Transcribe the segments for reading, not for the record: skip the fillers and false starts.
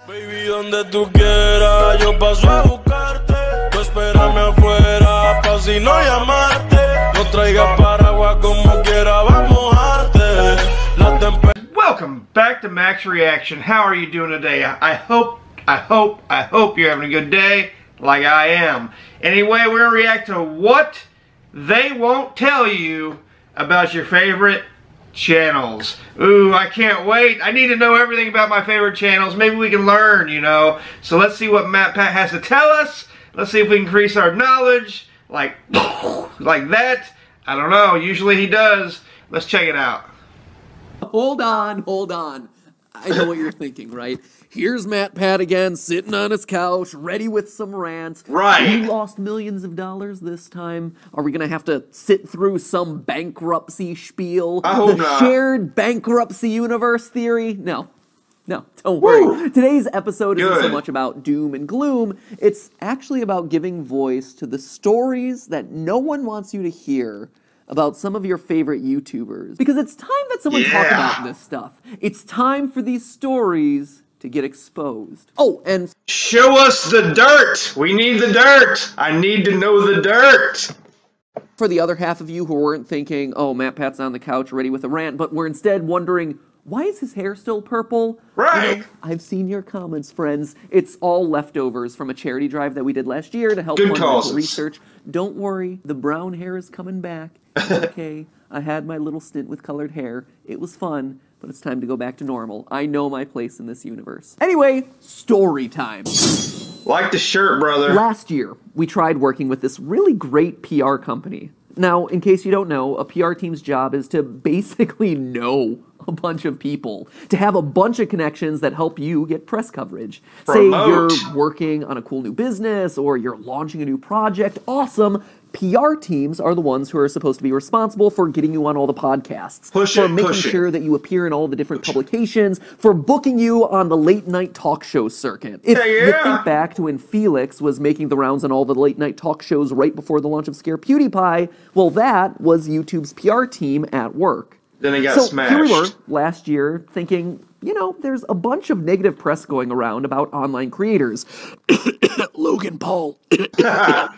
Baby, donde tú quieras, yo paso a buscarte. Tú espérame afuera, pa' si no llamarte. No traigas paraguas como quiera, vamos a mojarte. Welcome back to Max Reaction. How are you doing today? I hope you're having a good day, like I am. Anyway, we're gonna react to what they won't tell you about your favorite channels. Ooh, I can't wait. I need to know everything about my favorite channels. Maybe we can learn, you know. So let's see what MatPat has to tell us. Let's see if we can increase our knowledge. Like that. I don't know. Usually he does. Let's check it out. Hold on. I know what you're thinking, right? Here's MatPat again, sitting on his couch, ready with some rants. Right. You lost millions of dollars this time. Are we gonna have to sit through some bankruptcy spiel? I hope the not. Shared bankruptcy universe theory? No, don't worry. Today's episode isn't so much about doom and gloom. It's actually about giving voice to the stories that no one wants you to hear about some of your favorite YouTubers. Because it's time that someone talk about this stuff. It's time for these stories to get exposed. Oh, and show us the dirt. We need the dirt. I need to know the dirt. For the other half of you who weren't thinking, oh, MatPat's on the couch ready with a rant, but were instead wondering, why is his hair still purple? Right. You know, I've seen your comments, friends. It's all leftovers from a charity drive that we did last year to help fund medical research. Don't worry, the brown hair is coming back. It's okay. I had my little stint with colored hair. It was fun, but it's time to go back to normal. I know my place in this universe. Anyway, story time. Like the shirt, brother. Last year, we tried working with this really great PR company. Now, in case you don't know, a PR team's job is to basically know a bunch of people, to have a bunch of connections that help you get press coverage. Promote. Say you're working on a cool new business or you're launching a new project. Awesome. PR teams are the ones who are supposed to be responsible for getting you on all the podcasts, for making sure that you appear in all the different publications, for booking you on the late night talk show circuit. If you think back to when Felix was making the rounds on all the late night talk shows right before the launch of Scare PewDiePie, well, that was YouTube's PR team at work. Then he got smashed. Here we were last year thinking, you know, there's a bunch of negative press going around about online creators. Logan Paul.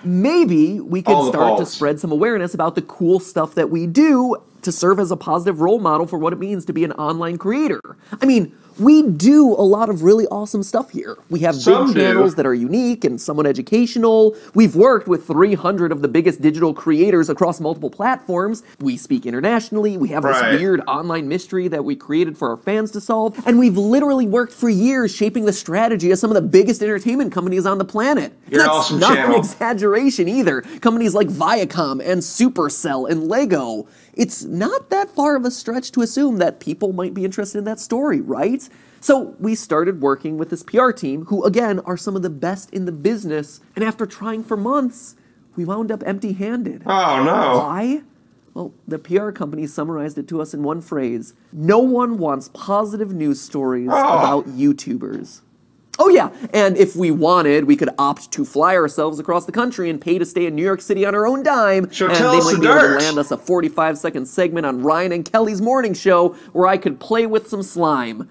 Maybe we could start to spread some awareness about the cool stuff that we do to serve as a positive role model for what it means to be an online creator. I mean, we do a lot of really awesome stuff here. We have big channels that are unique and somewhat educational. We've worked with 300 of the biggest digital creators across multiple platforms. We speak internationally. We have this weird online mystery that we created for our fans to solve. And we've literally worked for years shaping the strategy of some of the biggest entertainment companies on the planet. That's not an exaggeration either. Companies like Viacom and Supercell and Lego. It's not that far of a stretch to assume that people might be interested in that story, right? So we started working with this PR team, who again are some of the best in the business, and after trying for months, we wound up empty-handed. Oh no. Why? Well, the PR company summarized it to us in one phrase. No one wants positive news stories about YouTubers. Oh yeah, and if we wanted, we could opt to fly ourselves across the country and pay to stay in New York City on our own dime, and they might be able to land us a 45-second segment on Ryan and Kelly's morning show where I could play with some slime.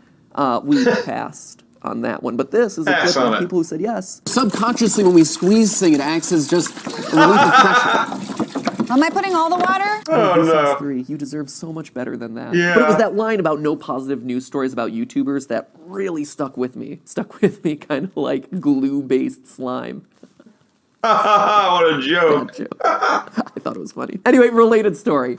We passed on that one, but this is a clip of people who said yes. Subconsciously, when we squeeze things, it acts as just a relief of pressure. Am I putting all the water? Oh no. 3, you deserve so much better than that. Yeah. But it was that line about no positive news stories about YouTubers that really stuck with me. Stuck with me kind of like glue-based slime. What a joke. Bad joke. I thought it was funny. Anyway, related story.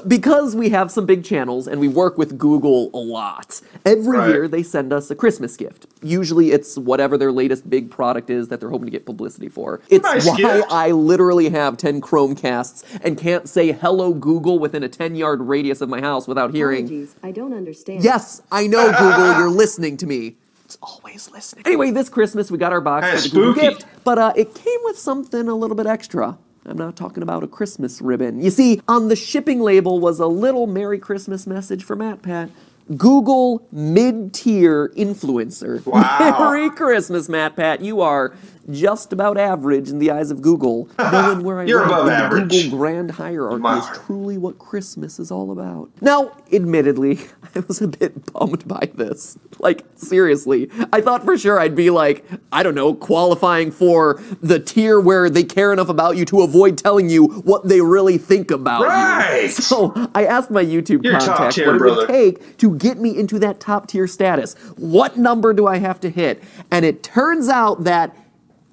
Because we have some big channels and we work with Google a lot, every year they send us a Christmas gift. Usually it's whatever their latest big product is that they're hoping to get publicity for. It's why I literally have 10 Chromecasts and can't say hello Google within a 10-yard radius of my house without hearing, Apologies, I don't understand. Yes, I know Google, you're listening to me. It's always listening. Anyway, this Christmas we got our box for the Google gift, but it came with something a little bit extra. I'm not talking about a Christmas ribbon. You see, on the shipping label was a little Merry Christmas message for MatPat, Google mid-tier influencer. Wow. Merry Christmas, MatPat. You are just about average in the eyes of Google. Knowing where I You're rank above in average. the Google grand hierarchy is truly what Christmas is all about. Now, admittedly, I was a bit bummed by this. Like, seriously. I thought for sure I'd be like, I don't know, qualifying for the tier where they care enough about you to avoid telling you what they really think about you. So I asked my YouTube contact what it would take to get me into that top tier status. What number do I have to hit? And it turns out that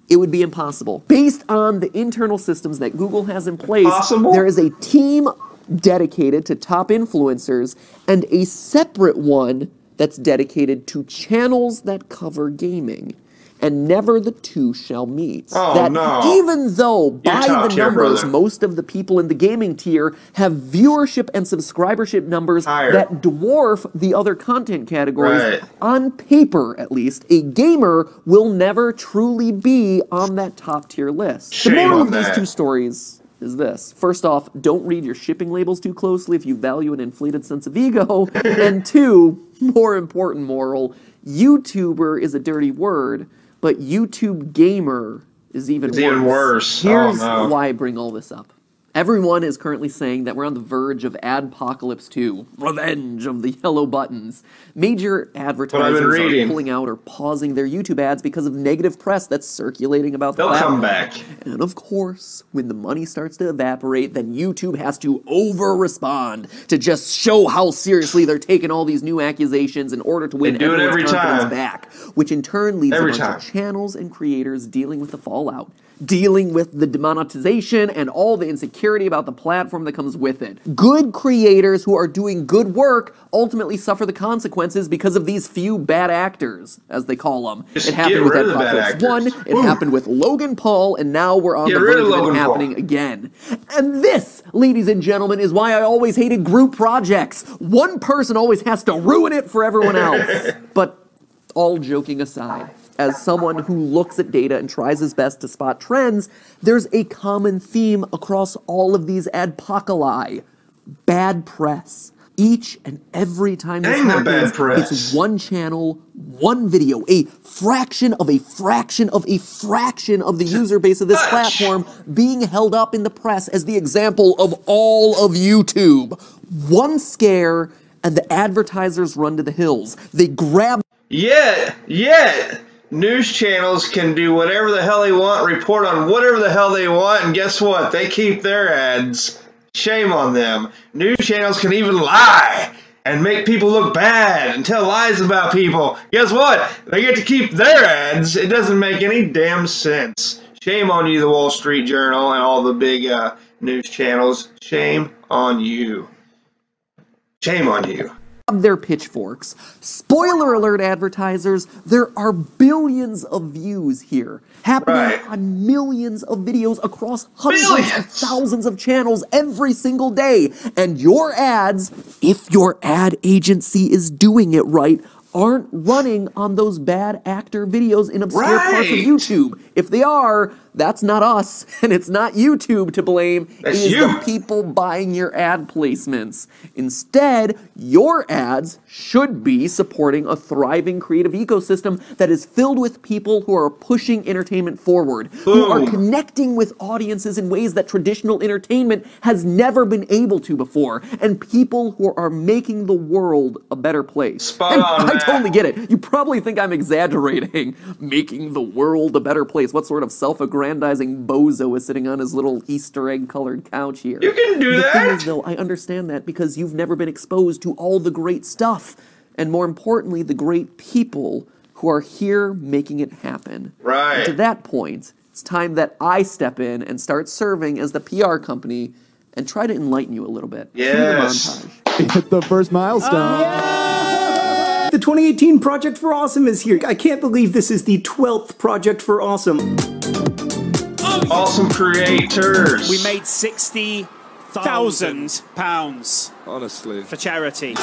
it would be impossible. Based on the internal systems that Google has in place, there is a team dedicated to top influencers and a separate one that's dedicated to channels that cover gaming. And never the two shall meet. Even though, by the numbers, most of the people in the gaming tier have viewership and subscribership numbers that dwarf the other content categories, on paper at least, a gamer will never truly be on that top tier list. The moral of these two stories is this. First off, don't read your shipping labels too closely if you value an inflated sense of ego. And two, more important moral, YouTuber is a dirty word, but YouTube gamer is even worse. Here's why I bring all this up. Everyone is currently saying that we're on the verge of Adpocalypse 2, revenge of the yellow buttons. Major advertisers are pulling out or pausing their YouTube ads because of negative press that's circulating about the platform. They'll come back. And of course, when the money starts to evaporate, then YouTube has to over-respond to just show how seriously they're taking all these new accusations in order to win everyone's confidence back, which in turn leaves a bunch of channels and creators dealing with the fallout, dealing with the demonetization and all the insecurity about the platform that comes with it. Good creators who are doing good work ultimately suffer the consequences because of these few bad actors, as they call them. It happened with Adpocalypse 1, it happened with Logan Paul, and now we're on the verge of it happening again. And this, ladies and gentlemen, is why I always hated group projects. One person always has to ruin it for everyone else. But all joking aside, as someone who looks at data and tries his best to spot trends, there's a common theme across all of these adpocali. Bad press. Each and every time this happens, it's one channel, one video, a fraction of a fraction of a fraction of the user base of this platform being held up in the press as the example of all of YouTube. One scare, and the advertisers run to the hills. They grab... News channels can do whatever the hell they want, report on whatever the hell they want, and guess what? They keep their ads. Shame on them. News channels can even lie and make people look bad and tell lies about people. Guess what? They get to keep their ads. It doesn't make any damn sense. Shame on you, the Wall Street Journal and all the big news channels. Shame on you. Shame on you. Their pitchforks. Spoiler alert, advertisers, there are billions of views here, happening on millions of videos across hundreds of thousands of channels every single day. And your ads, if your ad agency is doing it right, aren't running on those bad actor videos in obscure parts of YouTube. If they are, that's not us, and it's not YouTube to blame. It is the people buying your ad placements. Instead, your ads should be supporting a thriving creative ecosystem that is filled with people who are pushing entertainment forward, who are connecting with audiences in ways that traditional entertainment has never been able to before, and people who are making the world a better place. I totally get it. You probably think I'm exaggerating. Making the world a better place. What sort of self-aggrandizing bozo is sitting on his little Easter egg-colored couch here? You can do that! The thing is, though, I understand that because you've never been exposed to all the great stuff, and more importantly, the great people who are here making it happen. And to that point, it's time that I step in and start serving as the PR company and try to enlighten you a little bit. Yes! Hit the first milestone. The 2018 Project for Awesome is here. I can't believe this is the 12th Project for Awesome. Awesome creators. We made £60,000. Honestly. For charity.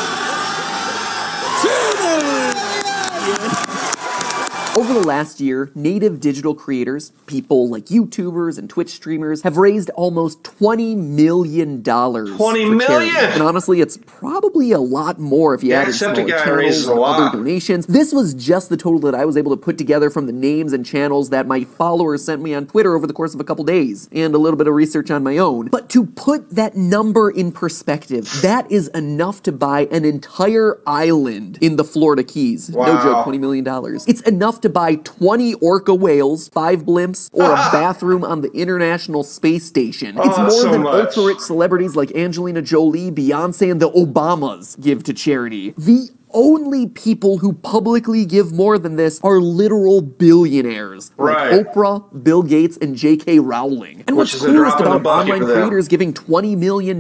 Over the last year, native digital creators, people like YouTubers and Twitch streamers, have raised almost $20 million. 20 million? And honestly, it's probably a lot more if you added smaller channels and other donations. This was just the total that I was able to put together from the names and channels that my followers sent me on Twitter over the course of a couple days, and a little bit of research on my own. But to put that number in perspective, that is enough to buy an entire island in the Florida Keys. Wow. No joke, $20 million. It's enough to buy 20 orca whales, 5 blimps, or a bathroom on the International Space Station. It's more than ultra-rich celebrities like Angelina Jolie, Beyonce, and the Obamas give to charity. The only people who publicly give more than this are literal billionaires, like Oprah, Bill Gates, and J.K. Rowling. And what's coolest about online creators giving $20 million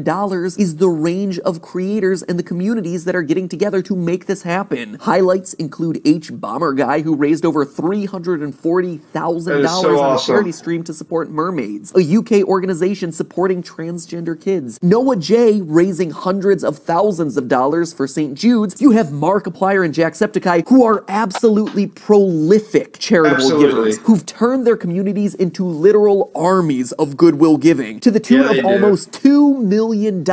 is the range of creators and the communities that are getting together to make this happen. Highlights include H. Bomber Guy, who raised over $340,000 on a charity stream to support mermaids, a UK organization supporting transgender kids, Noah J. raising hundreds of thousands of dollars for St. Jude's. You have Markiplier and Jacksepticeye, who are absolutely prolific charitable givers, who've turned their communities into literal armies of goodwill giving, to the tune of almost $2 million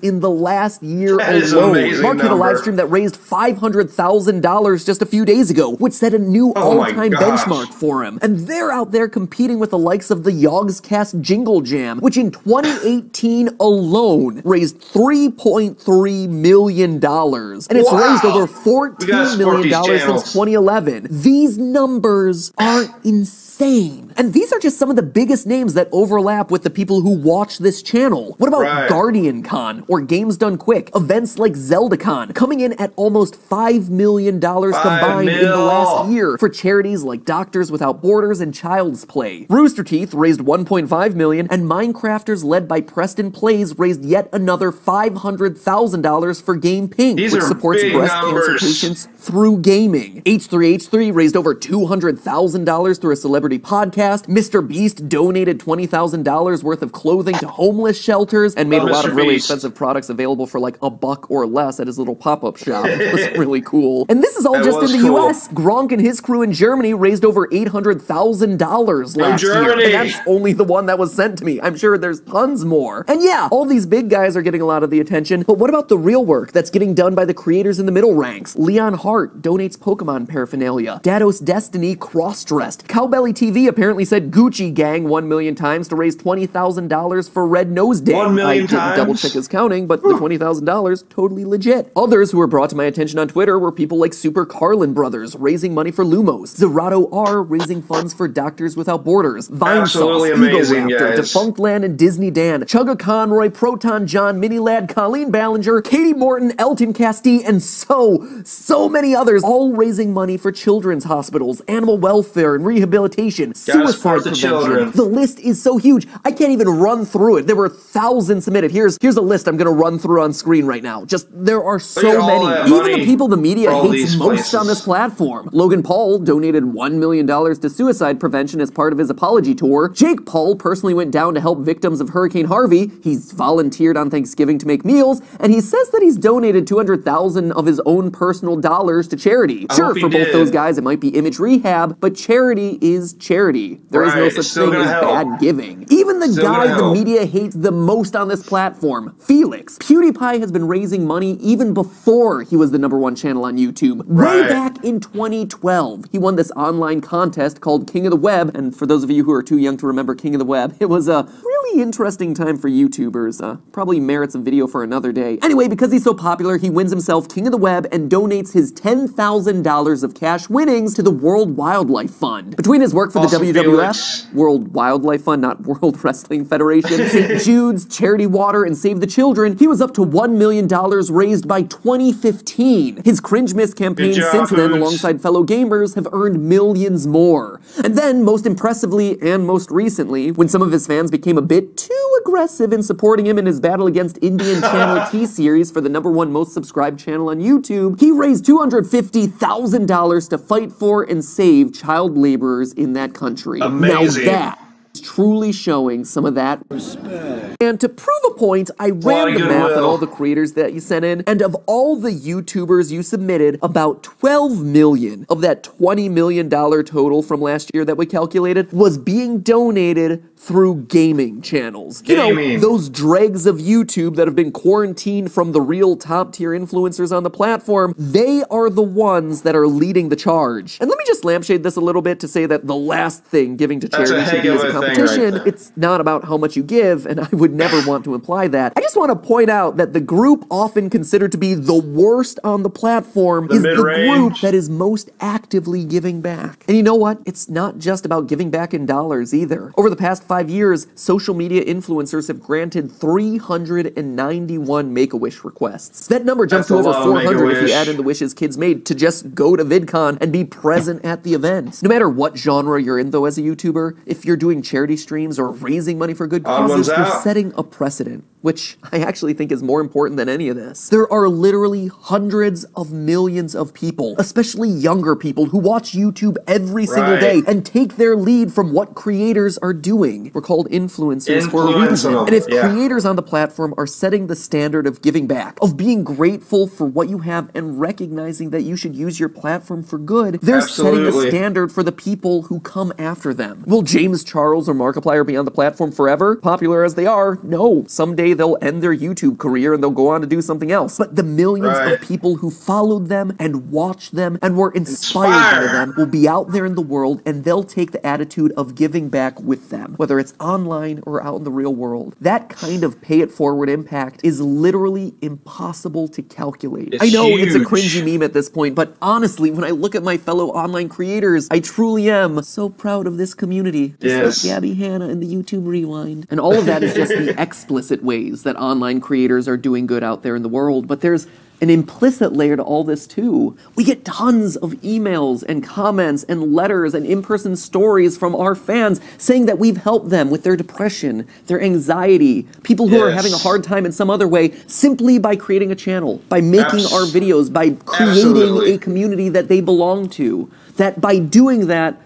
in the last year alone. Mark had a live stream that raised $500,000 just a few days ago, which set a new all-time benchmark for him. And they're out there competing with the likes of the Yogscast Jingle Jam, which in 2018 alone raised $3.3 million. And it's raised over $14 million since 2011. These numbers are insane. And these are just some of the biggest names that overlap with the people who watch this channel. What about Guardian Con or Games Done Quick? Events like ZeldaCon coming in at almost $5 million combined in the last year for charities like Doctors Without Borders and Child's Play. Rooster Teeth raised $1.5 million, and Minecrafters led by Preston Plays raised yet another $500,000 for Game Pink, which supports breast cancer patients through gaming. H3H3 raised over $200,000 through a celebrity podcast. Mr. Beast donated $20,000 worth of clothing to homeless shelters and made a lot of really expensive products available for like $1 or less at his little pop-up shop. It was really cool. And this is all just in the US. Gronk and his crew in Germany raised over $800,000 last year. And that's only the one that was sent to me. I'm sure there's tons more. And yeah, all these big guys are getting a lot of the attention, but what about the real work that's getting done by the creators in the middle ranks? Leon Hart donates Pokemon paraphernalia. Dados Destiny cross-dressed. Cowbelly TV apparently said Gucci Gang 1 million times to raise $20,000 for Red Nose Day. 1 million times? I didn't double check his counting, but the $20,000, totally legit. Others who were brought to my attention on Twitter were people like Super Carlin Brothers raising money for Lumos, Zerato R raising funds for Doctors Without Borders, Vine Sauce, Eagle Raptor, Defunct Land, and Disney Dan, Chugga Conroy, Proton John, Mini Lad, Colleen Ballinger, Katie Morton, Elton Castee, and so many others, all raising money for children's hospitals, animal welfare and rehabilitation, suicide prevention. The list is so huge, I can't even run through it. There were thousands submitted. Here's a list I'm gonna run through on screen right now. Just, there are so many. Even the people the media hates most on this platform. Logan Paul donated $1 million to suicide prevention as part of his apology tour. Jake Paul personally went down to help victims of Hurricane Harvey. He's volunteered on Thanksgiving to make meals, and he says that he's donated $200,000 of his own personal dollars to charity. Sure, for both those guys, it might be image rehab, but charity is charity. There is no such thing as bad giving. Even the guy the media hates the most on this platform, Felix. PewDiePie has been raising money even before he was the #1 channel on YouTube. Way back in 2012, he won this online contest called King of the Web, and for those of you who are too young to remember King of the Web, it was a really interesting time for YouTubers. Probably merits a video for another day. Anyway, because he's so popular, he wins himself King of the Web and donates his $10,000 of cash winnings to the World Wildlife Fund. Between his work for the WWF, World Wildlife Fund, not World Wrestling Federation, St. Jude's, Charity Water, and Save the Children, he was up to $1 million raised by 2015. His Cringe Miss campaign since then, alongside fellow gamers, have earned millions more. And then, most impressively and most recently, when some of his fans became a bit too aggressive in supporting him in his battle against Indian Channel T-Series for the #1 most subscribed channel on YouTube, he raised $250,000 to fight for and save child laborers in that country. Now that is truly showing some of that respect. And to prove a point, I ran the math on all the creators that you sent in, and of all the YouTubers you submitted, about 12 million of that $20 million total from last year that we calculated was being donated through gaming channels. You know, those dregs of YouTube that have been quarantined from the real top-tier influencers on the platform, they are the ones that are leading the charge. And let me just lampshade this a little bit to say that the last thing giving to charity should be as a competition. It's not about how much you give, and I would never want to imply that. I just want to point out that the group often considered to be the worst on the platform is the group that is most actively giving back. And you know what? It's not just about giving back in dollars either. Over the past 5 years, social media influencers have granted 391 Make-A-Wish requests. That number jumps to over 400 if you add in the wishes kids made to just go to VidCon and be present at the event. No matter what genre you're in though as a YouTuber, if you're doing charity streams or raising money for good causes, you're setting a precedent, which I actually think is more important than any of this. There are literally hundreds of millions of people, especially younger people, who watch YouTube every single day and take their lead from what creators are doing. We're called influencers for a reason. And if creators on the platform are setting the standard of giving back, of being grateful for what you have and recognizing that you should use your platform for good, they're setting the standard for the people who come after them. Will James Charles or Markiplier be on the platform forever? Popular as they are, no. Someday they'll end their YouTube career and they'll go on to do something else. But the millions of people who followed them and watched them and were inspired by them will be out there in the world, and they'll take the attitude of giving back with them, whether it's online or out in the real world. That kind of pay-it-forward impact is literally impossible to calculate. I know it's a cringy meme at this point, but honestly, when I look at my fellow online creators, I truly am so proud of this community. Just like Gabby Hanna in the YouTube Rewind. And all of that is just the explicit ways that online creators are doing good out there in the world, but there's an implicit layer to all this too. We get tons of emails and comments and letters and in-person stories from our fans saying that we've helped them with their depression, their anxiety, people who are having a hard time in some other way, simply by creating a channel, by making our videos, by creating a community that they belong to. That by doing that,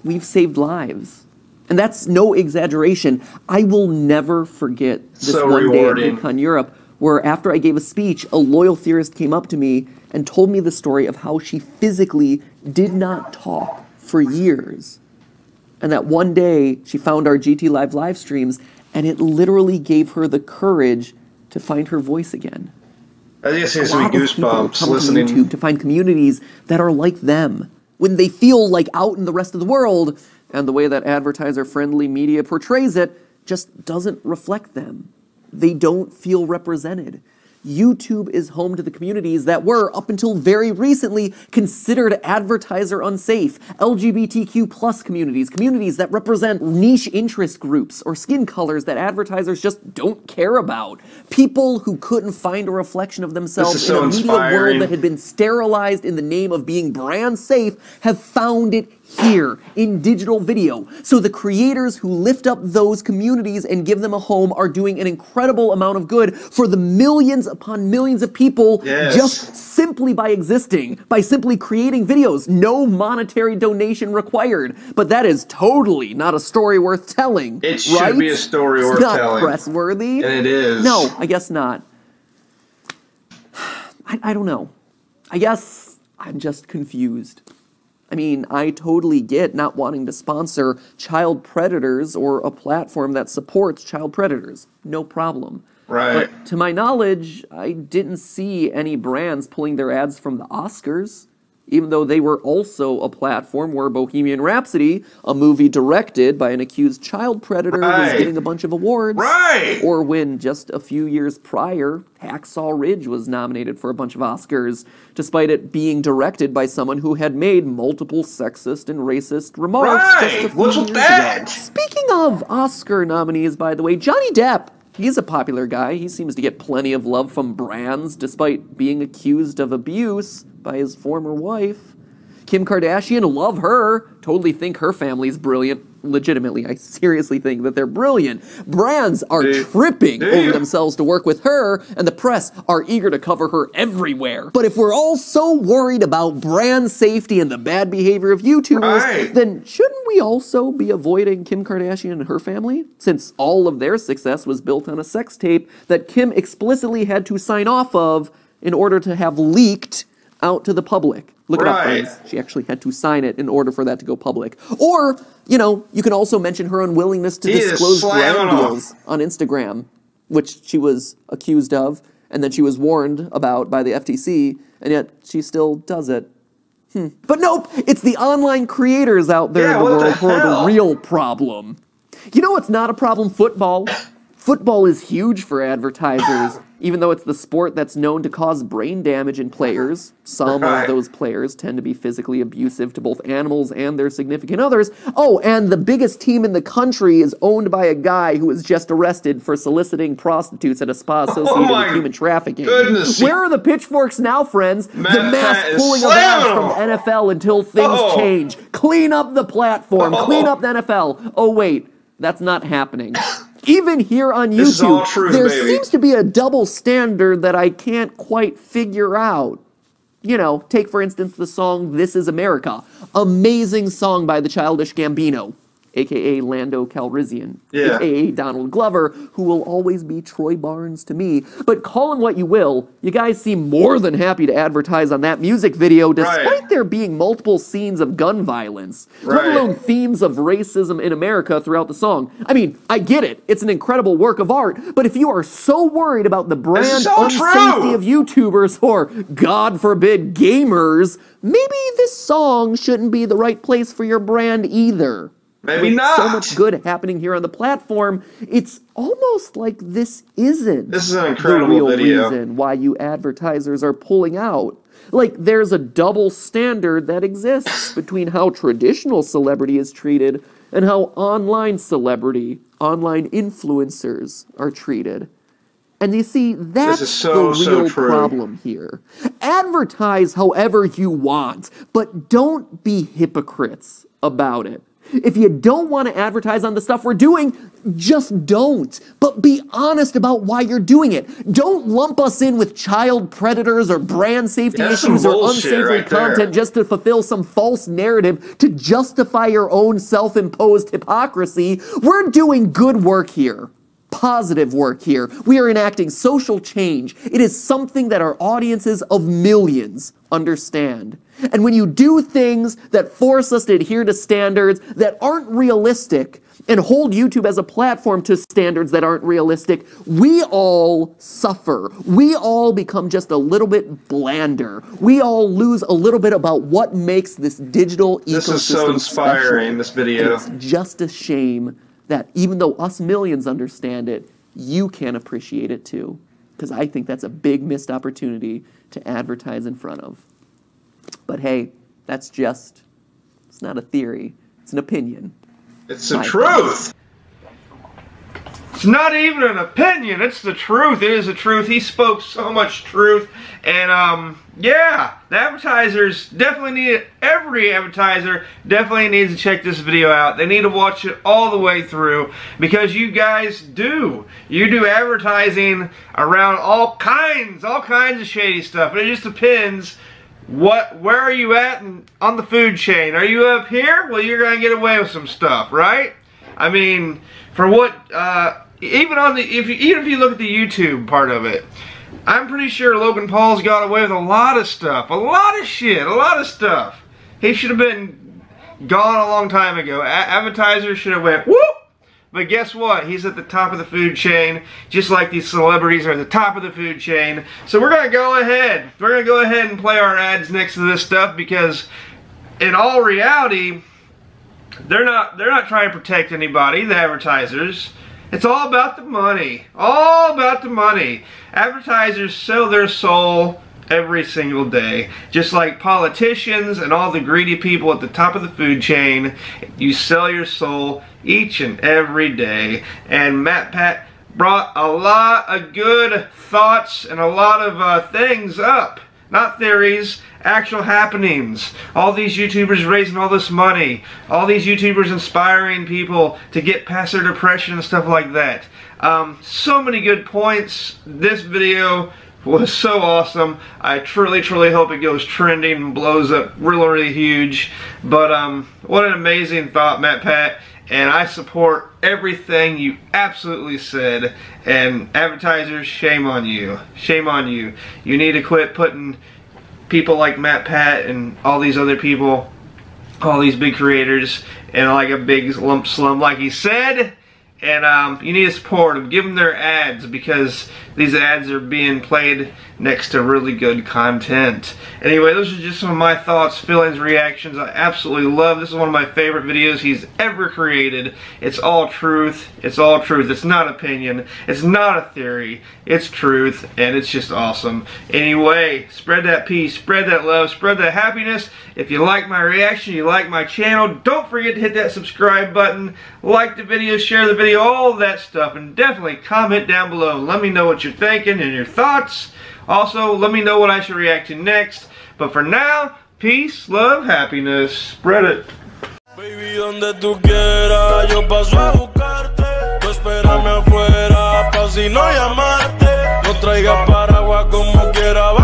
we've saved lives. And that's no exaggeration. I will never forget this one day at VidCon Europe, where after I gave a speech, a loyal theorist came up to me and told me the story of how she physically did not talk for years. And that one day, she found our GT Live live streams, and it literally gave her the courage to find her voice again. I think it seems to be goosebumps listening to YouTube to find communities that are like them. When they feel like out in the rest of the world, and the way that advertiser-friendly media portrays it just doesn't reflect them. They don't feel represented. YouTube is home to the communities that were, up until very recently, considered advertiser unsafe. LGBTQ+ communities, communities that represent niche interest groups or skin colors that advertisers just don't care about. People who couldn't find a reflection of themselves in a media world that had been sterilized in the name of being brand safe have found it here in digital video. So the creators who lift up those communities and give them a home are doing an incredible amount of good for the millions upon millions of people just simply by existing, by simply creating videos. No monetary donation required. But that is totally not a story worth telling. It should be a story worth telling. It's not press-worthy. And it is. No, I guess not. I don't know. I guess I'm just confused. I mean, I totally get not wanting to sponsor child predators or a platform that supports child predators. No problem. But to my knowledge, I didn't see any brands pulling their ads from the Oscars, even though they were also a platform where Bohemian Rhapsody, a movie directed by an accused child predator, was getting a bunch of awards. Or when, just a few years prior, Hacksaw Ridge was nominated for a bunch of Oscars, despite it being directed by someone who had made multiple sexist and racist remarks just a few years ago. Speaking of Oscar nominees, by the way, Johnny Depp. He's a popular guy. He seems to get plenty of love from brands, despite being accused of abuse by his former wife. Kim Kardashian, love her. Totally think her family's brilliant. Legitimately, I seriously think that they're brilliant. Brands are tripping over themselves to work with her, and the press are eager to cover her everywhere. But if we're all so worried about brand safety and the bad behavior of YouTubers, then shouldn't we also be avoiding Kim Kardashian and her family? Since all of their success was built on a sex tape that Kim explicitly had to sign off of in order to have leaked out to the public. Look it up, friends. She actually had to sign it in order for that to go public. Or, you know, you can also mention her unwillingness to disclose brand deals on Instagram, which she was accused of, and then she was warned about by the FTC, and yet she still does it. But nope, it's the online creators out there in the world who are the real problem. You know what's not a problem? Football. Football is huge for advertisers, even though it's the sport that's known to cause brain damage in players. Some of those players tend to be physically abusive to both animals and their significant others. Oh, and the biggest team in the country is owned by a guy who was just arrested for soliciting prostitutes at a spa associated with human trafficking. Where are the pitchforks now, friends? The mass pulling of ads from the NFL until things change. Clean up the platform. Clean up the NFL. Oh, wait. That's not happening. Even here on YouTube, there seems to be a double standard that I can't quite figure out. You know, take for instance the song This Is America. Amazing song by the Childish Gambino, a.k.a. Lando Calrissian, a.k.a. Donald Glover, who will always be Troy Barnes to me. But call him what you will, you guys seem more than happy to advertise on that music video, despite there being multiple scenes of gun violence, let alone themes of racism in America throughout the song. I mean, I get it, it's an incredible work of art, but if you are so worried about the brand unsafety of YouTubers, or, God forbid, gamers, maybe this song shouldn't be the right place for your brand either. Maybe not. So much good happening here on the platform, it's almost like this isn't an incredible the real reason why you advertisers are pulling out. Like, there's a double standard that exists between how traditional celebrity is treated and how online celebrity, online influencers are treated. And you see, that's the real problem here. Advertise however you want, but don't be hypocrites about it. If you don't want to advertise on the stuff we're doing, just don't. But be honest about why you're doing it. Don't lump us in with child predators or brand safety issues or unsavory content just to fulfill some false narrative to justify your own self-imposed hypocrisy. We're doing good work here. Positive work here. We are enacting social change. It is something that our audiences of millions understand. And when you do things that force us to adhere to standards that aren't realistic and hold YouTube as a platform to standards that aren't realistic, we all suffer. We all become just a little bit blander. We all lose a little bit about what makes this digital ecosystem This is so inspiring, special. This video. And it's just a shame that even though us millions understand it, you can't appreciate it too. Because I think that's a big missed opportunity to advertise in front of. But hey, that's just, it's not a theory, it's an opinion. It's the truth! It's not even an opinion, it's the truth. It is the truth. He spoke so much truth. And, yeah, the advertisers definitely need it. Every advertiser definitely needs to check this video out. They need to watch it all the way through because you guys do. You do advertising around all kinds of shady stuff. And it just depends where are you at on the food chain. Are you up here? Well, you're going to get away with some stuff, right? I mean, for what, even if you look at the YouTube part of it, I'm pretty sure Logan Paul's got away with a lot of stuff. A lot of shit. A lot of stuff. He should have been gone a long time ago. Advertisers should have went, whoop! But guess what? He's at the top of the food chain, just like these celebrities are at the top of the food chain. So we're going to go ahead. We're going to go ahead and play our ads next to this stuff because in all reality, they're not trying to protect anybody, the advertisers. It's all about the money. All about the money. Advertisers sell their soul every single day. Just like politicians and all the greedy people at the top of the food chain, you sell your soul each and every day. And MatPat brought a lot of good thoughts and a lot of things up. Not theories, actual happenings. All these YouTubers raising all this money. All these YouTubers inspiring people to get past their depression and stuff like that. So many good points. This video was so awesome. I truly hope it goes trending and blows up really huge. But what an amazing thought, MatPat. And I support everything you absolutely said. And advertisers, shame on you. Shame on you. You need to quit putting people like MatPat and all these other people, all these big creators, in like a big lump sum like he said. And you need to support them. Give them their ads, because these ads are being played next to really good content. Anyway, those are just some of my thoughts, feelings, reactions. I absolutely love. This is one of my favorite videos he's ever created. It's all truth. It's all truth. It's not opinion. It's not a theory. It's truth, and it's just awesome. Anyway, spread that peace, spread that love, spread that happiness. If you like my reaction, you like my channel, don't forget to hit that subscribe button, like the video, share the video, all that stuff, and definitely comment down below and let me know what you're thinking and your thoughts. Also, let me know what I should react to next. But for now, peace, love, happiness. Spread it. Baby, donde tú quieras, yo paso a buscarte. Tú espérame afuera, pa' si no llamarte. No traigas paraguas como quiera.